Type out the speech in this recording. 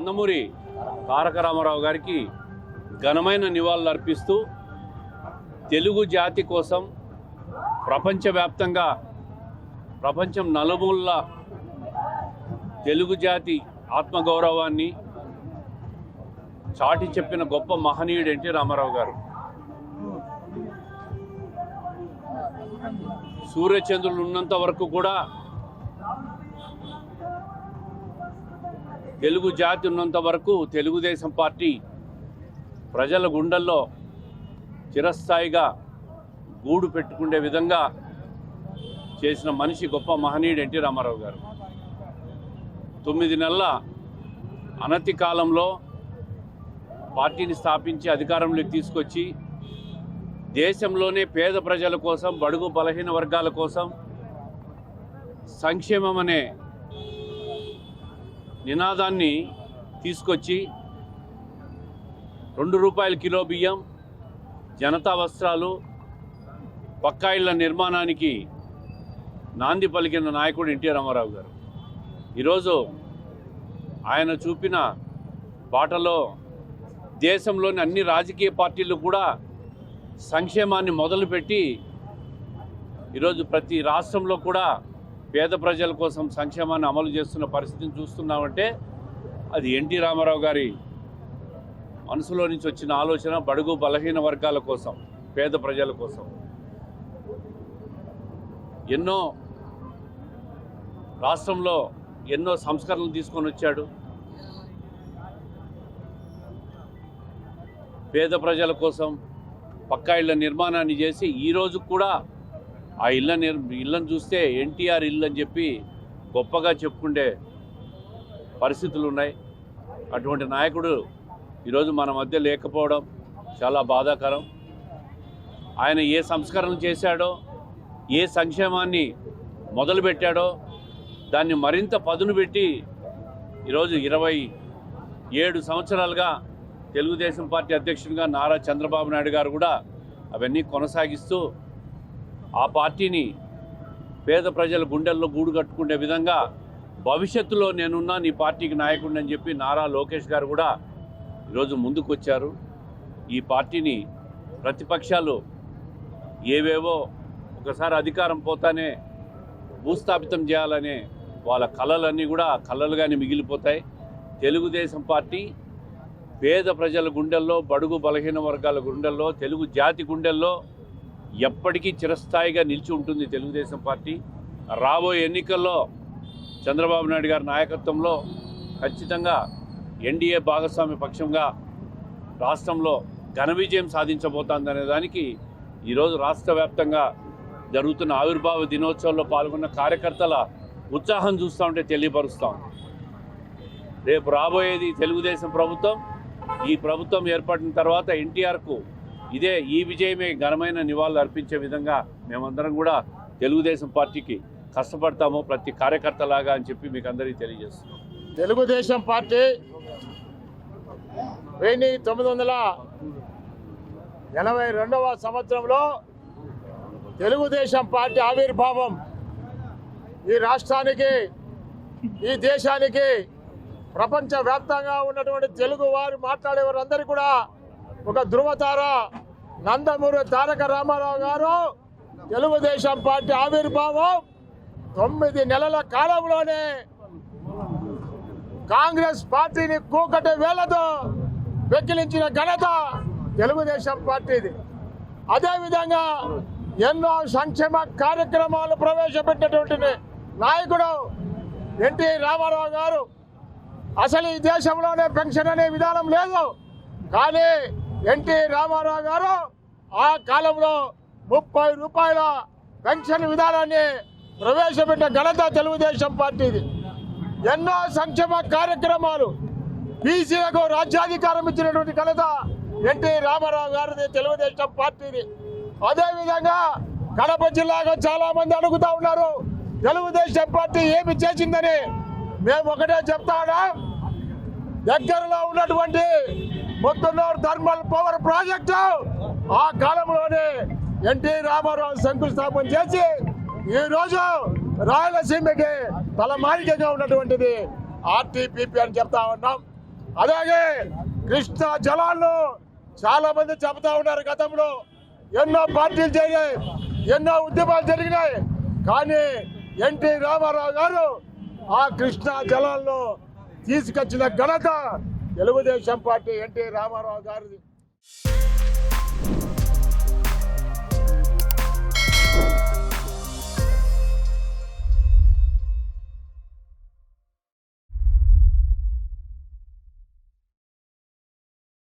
నందమూరి తారక రామారావు గారికి ఘనమైన నివాళులు అర్పిస్తూ తెలుగు జాతి కోసం ప్రపంచవ్యాప్తంగా ప్రపంచం నలుమూలల తెలుగు జాతి ఆత్మగౌరవాన్ని చాటి చెప్పిన గొప్ప మహనీయుడు ఎన్టీ రామారావు గారు. సూర్యచంద్రులు ఉన్నంత వరకు కూడా తెలుగు జాతి ఉన్నంత వరకు తెలుగుదేశం పార్టీ ప్రజల గుండెల్లో చిరస్థాయిగా గూడు పెట్టుకునే విధంగా చేసిన మనిషి గొప్ప మహనీయుడు ఎన్టీ రామారావు గారు. 9 నెలల అనతి కాలంలో పార్టీని స్థాపించి అధికారంలోకి తీసుకొచ్చి దేశంలోనే పేద ప్రజల కోసం, బడుగు బలహీన వర్గాల కోసం సంక్షేమం అనే నినాదాన్ని తీసుకొచ్చి 2 రూపాయల కిలో బియ్యం, జనతా వస్త్రాలు, పక్కా ఇళ్ల నిర్మాణానికి నాంది పలికిన నాయకుడు ఎన్టీ రామారావు గారు. ఈరోజు ఆయన చూపిన బాటలో దేశంలోని అన్ని రాజకీయ పార్టీలు కూడా సంక్షేమాన్ని మొదలుపెట్టి ఈరోజు ప్రతి రాష్ట్రంలో కూడా పేద ప్రజల కోసం సంక్షేమాన్ని అమలు చేస్తున్న పరిస్థితిని చూస్తున్నామంటే అది ఎన్టీ రామారావు గారి మనసులో నుంచి వచ్చిన ఆలోచన. బడుగు బలహీన వర్గాల కోసం, పేద ప్రజల కోసం ఎన్నో రాష్ట్రంలో ఎన్నో సంస్కరణలు తీసుకొని వచ్చాడు. పేద ప్రజల కోసం పక్కా ఇళ్ల నిర్మాణాన్ని చేసి ఈరోజు కూడా ఆ ఇళ్ళను చూస్తే ఎన్టీఆర్ ఇల్లు అని చెప్పి గొప్పగా చెప్పుకునే పరిస్థితులు ఉన్నాయి. అటువంటి నాయకుడు ఈరోజు మన మధ్య లేకపోవడం చాలా బాధాకరం. ఆయన ఏ సంస్కరణలు చేశాడో, ఏ సంక్షేమాన్ని మొదలుపెట్టాడో దాన్ని మరింత పదును పెట్టి ఈరోజు 27 సంవత్సరాలుగా తెలుగుదేశం పార్టీ అధ్యక్షుడిగా నారా చంద్రబాబు నాయుడు గారు కూడా అవన్నీ కొనసాగిస్తూ ఆ పార్టీని పేద ప్రజల గుండెల్లో గూడు కట్టుకునే విధంగా భవిష్యత్తులో నేనున్నా నీ పార్టీకి నాయకుడిని అని చెప్పి నారా లోకేష్ గారు కూడా ఈరోజు ముందుకు వచ్చారు. ఈ పార్టీని ప్రతిపక్షాలు ఏవేవో ఒకసారి అధికారం పోతానే భూస్థాపితం చేయాలనే వాళ్ళ కళలన్నీ కూడా కళలుగానే మిగిలిపోతాయి. తెలుగుదేశం పార్టీ పేద ప్రజల గుండెల్లో, బడుగు బలహీన వర్గాల గుండెల్లో, తెలుగు జాతి గుండెల్లో ఎప్పటికీ చిరస్థాయిగా నిలిచి ఉంటుంది తెలుగుదేశం పార్టీ. రాబోయే ఎన్నికల్లో చంద్రబాబు నాయుడు గారి నాయకత్వంలో ఖచ్చితంగా ఎన్డీఏ భాగస్వామ్య పక్షంగా రాష్ట్రంలో ఘన విజయం సాధించబోతోందనే దానికి ఈరోజు రాష్ట్ర వ్యాప్తంగా జరుగుతున్న ఆవిర్భావ దినోత్సవంలో పాల్గొన్న కార్యకర్తల ఉత్సాహం చూస్తూ ఉంటే తెలియపరుస్తాం. రేపు రాబోయేది తెలుగుదేశం ప్రభుత్వం. ఈ ప్రభుత్వం ఏర్పడిన తర్వాత ఎన్టీఆర్కు ఈ విజయమే ఘనమైన నివాళులు అర్పించే విధంగా మేమందరం కూడా తెలుగుదేశం పార్టీకి కష్టపడతాము, ప్రతి కార్యకర్తలాగా అని చెప్పి మీకు అందరికీ తెలియజేస్తున్నాం. తెలుగుదేశం పార్టీ 1982వ సంవత్సరంలో తెలుగుదేశం పార్టీ ఆవిర్భావం ఈ రాష్ట్రానికి, ఈ దేశానికి, ప్రపంచవ్యాప్తంగా ఉన్నటువంటి తెలుగు వారు మాట్లాడే వారందరికీ కూడా ఒక ధృవతార. నందమూరి తారక రామారావు గారు తెలుగుదేశం పార్టీ ఆవిర్భావం 9 నెలల కాలంలోనే కాంగ్రెస్ పార్టీని కూకటి వేళ్లతో వెక్కిలించిన ఘనత తెలుగుదేశం పార్టీది. అదేవిధంగా ఎన్నో సంక్షేమ కార్యక్రమాలు ప్రవేశపెట్టినటువంటి నాయకుడు ఎన్టీ రామారావు గారు. అసలు ఈ దేశంలోనే పెన్షన్ అనే విధానం లేదు, కానీ ఎన్టీ రామారావు గారు ఆ కాలంలో 30 రూపాయల పెన్షన్ విధానాన్ని ప్రవేశపెట్టిన ఘనత తెలుగుదేశం పార్టీది. ఎన్నో సంక్షేమ కార్యక్రమాలు, బీసీలకు రాజ్యాధికారం ఇచ్చినటువంటి ఘనత ఎన్టీ రామారావు గారిది, తెలుగుదేశం పార్టీది. అదేవిధంగా కడప జిల్లాగా చాలా మంది అడుగుతా ఉన్నారు తెలుగుదేశం పార్టీ ఏమి చేసిందని. మేము ఒకటే చెప్తా ఉన్నాం, దగ్గరలో ఉన్నటువంటి ముత్తునూరు థర్మల్ పవర్ ప్రాజెక్టు ఆ కాలంలోనే ఎన్టీ రామారావు శంకుస్థాపన చేసి ఈరోజు రాయలసీమకి తలమానికగా ఉన్నటువంటిది ఆర్టీపీపీ అని చెప్తా ఉన్నాం. అలాగే కృష్ణా జలాల్లో చాలా మంది చెబుతా ఉన్నారు, గతంలో ఎన్నో పార్టీలు జరిగాయి, ఎన్నో ఉద్యమాలు జరిగినాయి, కానీ ఎన్టీ రామారావు గారు ఆ కృష్ణా జలాల్లో తీసుకొచ్చిన ఘనత తెలుగుదేశం పార్టీ ఎన్టీ రామారావు గారిది.